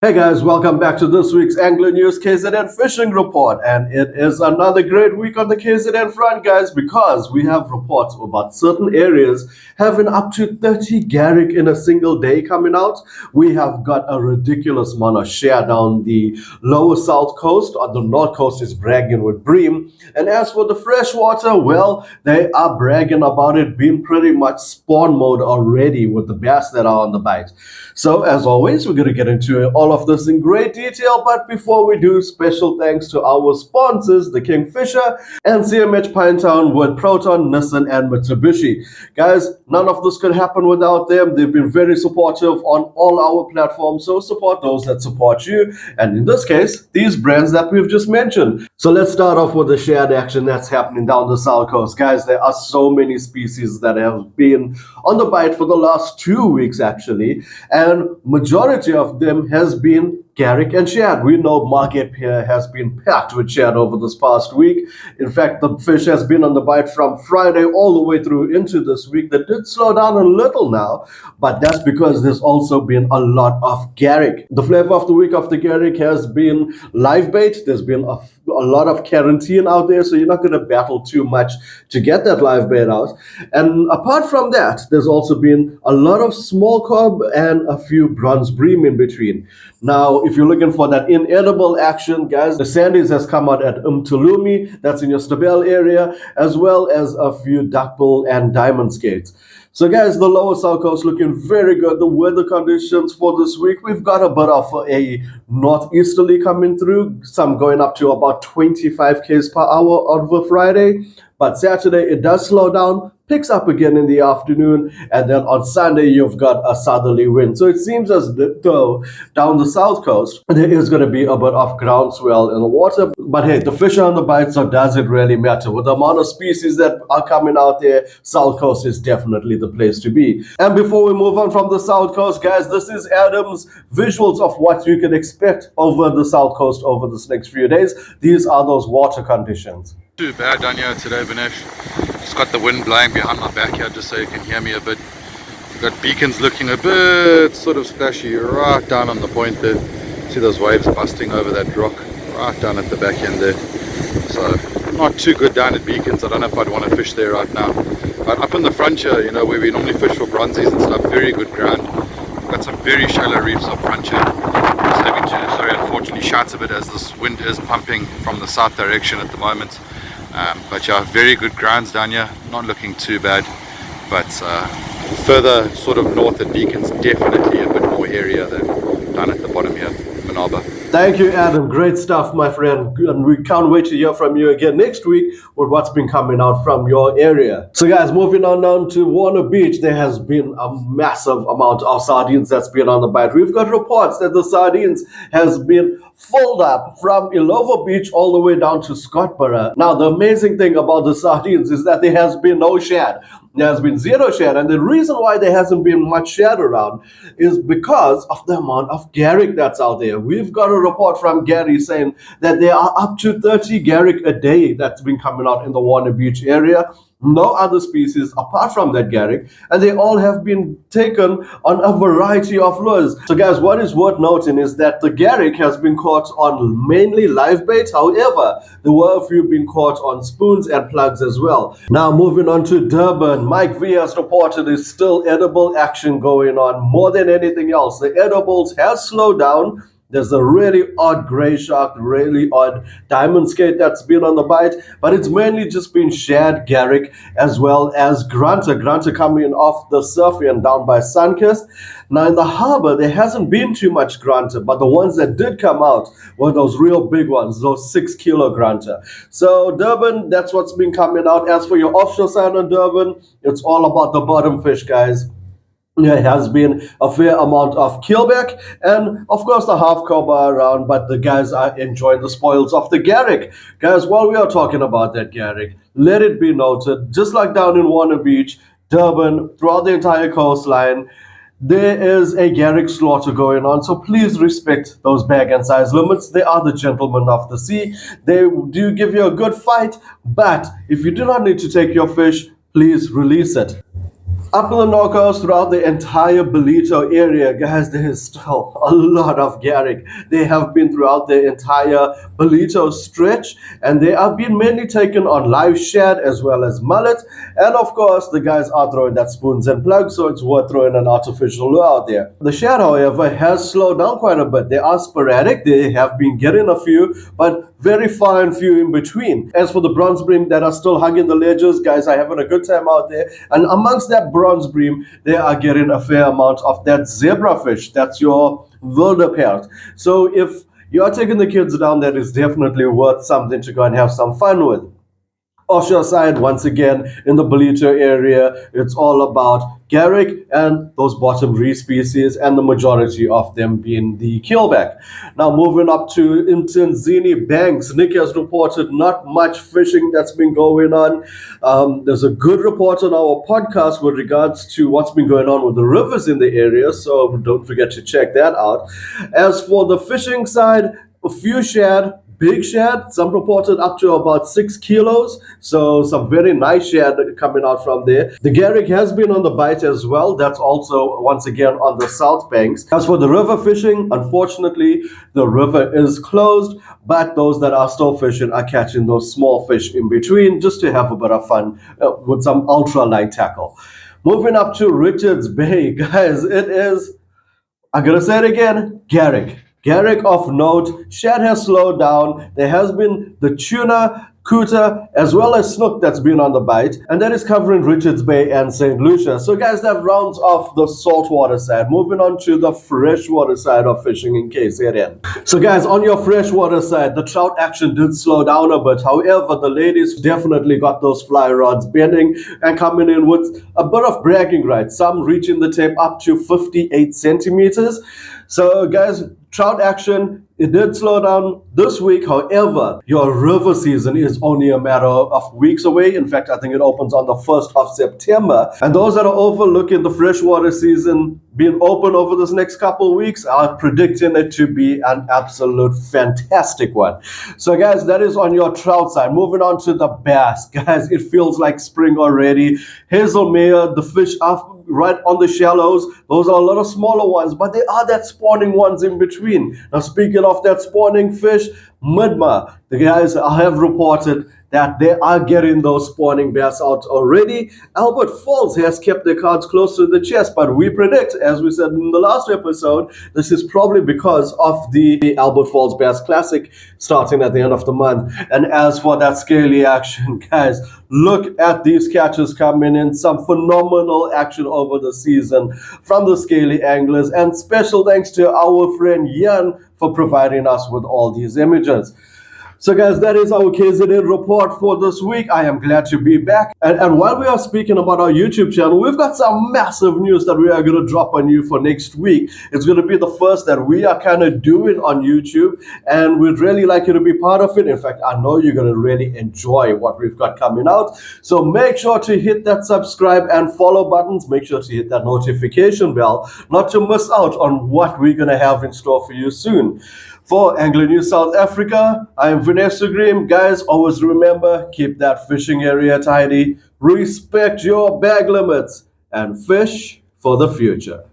Hey guys, welcome back to this week's Angler News KZN Fishing Report. And it is another great week on the KZN front, guys, because we have reports about certain areas having up to 30 Garrick in a single day coming out. We have got a ridiculous amount of share down the lower south coast. On the north coast is bragging with bream. And as for the freshwater, well, they are bragging about it being pretty much spawn mode already with the bass that are on the bite. So, as always, we're going to get into all of this in great detail. But before we do, special thanks to our sponsors, the Kingfisher and CMH Pinetown with Proton, Nissan, and Mitsubishi. Guys, none of this could happen without them. They've been very supportive on all our platforms. So, support those that support you. And in this case, these brands that we've just mentioned. So, let's start off with the shared action that's happening down the south coast. Guys, there are so many species that have been on the bite for the last 2 weeks, actually. And majority of them has been Garrick and Shad. We know market here has been packed with Shad over this past week. In fact, the fish has been on the bite from Friday all the way through into this week. That did slow down a little now, but that's because there's also been a lot of Garrick. The flavor of the week of the Garrick has been live bait. There's been a lot of quarantine out there, so you're not going to battle too much to get that live bait out. And apart from that, there's also been a lot of small cob and a few bronze bream in between. Now, if you're looking for that inedible action, guys, the Sardines has come out at Umtulumi, that's in your Stabell area, as well as a few duckbill and diamond skates. So, guys, the lower south coast looking very good. The weather conditions for this week, we've got a bit of a northeasterly coming through, some going up to about 25 k's per hour over Friday. But Saturday, it does slow down, picks up again in the afternoon, and then on Sunday, you've got a southerly wind. So it seems as though down the south coast, there is going to be a bit of groundswell in the water. But hey, the fish are on the bite, so does it really matter? With the amount of species that are coming out there, south coast is definitely the place to be. And before we move on from the south coast, guys, this is Adam's visuals of what you can expect over the south coast over this next few days. These are those water conditions. Too bad down here today, Vinesh. Just got the wind blowing behind my back here just so you can hear me a bit. We've got beacons looking a bit sort of splashy right down on the point there. See those waves busting over that rock right down at the back end there. So not too good down at beacons. I don't know if I'd want to fish there right now. But up in the frontier, you know, where we normally fish for bronzies and stuff, very good ground. We've got some very shallow reefs up frontier. Just having to, sorry, unfortunately shout a bit as this wind is pumping from the south direction at the moment. But yeah, very good grounds down here, not looking too bad, but further sort of north at Beacons, definitely a bit more area than down at the bottom here, Manaba. Thank you, Adam. Great stuff, my friend. And we can't wait to hear from you again next week with what's been coming out from your area. So, guys, moving on down to Waterloo Beach, there has been a massive amount of sardines that's been on the bite. We've got reports that the sardines has been filled up from Ilova Beach all the way down to Scottsboro. Now, the amazing thing about the sardines is that there has been no shad. There has been zero shad, and the reason why there hasn't been much shad around is because of the amount of Garrick that's out there. We've got a report from Gary saying that there are up to 30 Garrick a day that's been coming out in the Waterloo Beach area. No other species apart from that Garrick, and they all have been taken on a variety of lures. So guys, what is worth noting is that the Garrick has been caught on mainly live bait. However, there were a few being caught on spoons and plugs as well. Now moving on to Durban, Mike V has reported there's still edible action going on more than anything else. The edibles has slowed down. There's a really odd gray shark, really odd diamond skate that's been on the bite, but it's mainly just been Shad, Garrick, as well as Grunter. Grunter coming off the surf and down by Sunkist. Now in the harbor, there hasn't been too much Grunter, but the ones that did come out were those real big ones, those 6 kilo Grunter. So Durban, that's what's been coming out. As for your offshore side on Durban, it's all about the bottom fish, guys. There has been a fair amount of keelback and, of course, the half cobra around, but the guys are enjoying the spoils of the Garrick. Guys, while we are talking about that Garrick, let it be noted, just like down in Waterloo Beach, Durban, throughout the entire coastline, there is a Garrick slaughter going on, so please respect those bag and size limits. They are the gentlemen of the sea. They do give you a good fight, but if you do not need to take your fish, please release it. Up in the knockouts throughout the entire Ballito area, guys, there is still a lot of Garrick. They have been throughout the entire Ballito stretch, and they have been mainly taken on live shad as well as mullet. And of course, the guys are throwing that spoons and plugs, so it's worth throwing an artificial lure out there. The shad, however, has slowed down quite a bit. They are sporadic, they have been getting a few, but very far and few in between. As for the bronze bream that are still hugging the ledges, guys are having a good time out there. And amongst that bronze bream, they are getting a fair amount of that zebrafish. That's your wildepeert. So if you are taking the kids down, that is definitely worth something to go and have some fun with. Offshore side, once again, in the Ballito area, it's all about Garrick and those bottom reef species, and the majority of them being the keelback. Now, moving up to Zini Banks, Nick has reported not much fishing that's been going on. There's a good report on our podcast with regards to what's been going on with the rivers in the area, so don't forget to check that out. As for the fishing side, a few shad, big shad, some reported up to about 6 kilos, so some very nice shad coming out from there. The Garrick has been on the bite as well. That's also once again on the south banks. As for the river fishing, unfortunately the river is closed, but those that are still fishing are catching those small fish in between just to have a bit of fun with some ultra light tackle. Moving up to Richards Bay, guys, it is, I'm gonna say it again, Garrick. Garrick of note, shad has slowed down. There has been the tuna, Kuta, as well as snook that's been on the bite, and that is covering Richards Bay and St. Lucia. So guys, that rounds off the saltwater side. Moving on to the freshwater side of fishing in KZN. So guys, on your freshwater side, the trout action did slow down a bit. However, the ladies definitely got those fly rods bending and coming in with a bit of bragging rights. Some reaching the tape up to 58 centimeters. So guys, trout action, it did slow down this week. However, your river season is only a matter of weeks away. In fact, I think it opens on the 1st of September. And those that are overlooking the freshwater season being open over this next couple of weeks are predicting it to be an absolute fantastic one. So guys, that is on your trout side. Moving on to the bass. Guys, it feels like spring already. Hazelmere, the fish are right on the shallows. Those are a lot of smaller ones, but they are that spawning ones in between. Now, speaking of that spawning fish, Midma, the guys have reported that they are getting those spawning bass out already. Albert Falls has kept their cards close to the chest, but we predict, as we said in the last episode, this is probably because of the Albert Falls Bass Classic starting at the end of the month. And as for that scaly action, guys, look at these catches coming in. Some phenomenal action over the season from the scaly anglers. And special thanks to our friend Jan for providing us with all these images. So guys, that is our KZN report for this week. I am glad to be back. And while we are speaking about our YouTube channel, we've got some massive news that we are going to drop on you for next week. It's going to be the first that we are kind of doing on YouTube, and we'd really like you to be part of it. In fact, I know you're going to really enjoy what we've got coming out. So make sure to hit that subscribe and follow buttons. Make sure to hit that notification bell not to miss out on what we're going to have in store for you soon. For Anglo News South Africa, I am Vanessa Graham. Guys, always remember, keep that fishing area tidy, respect your bag limits, and fish for the future.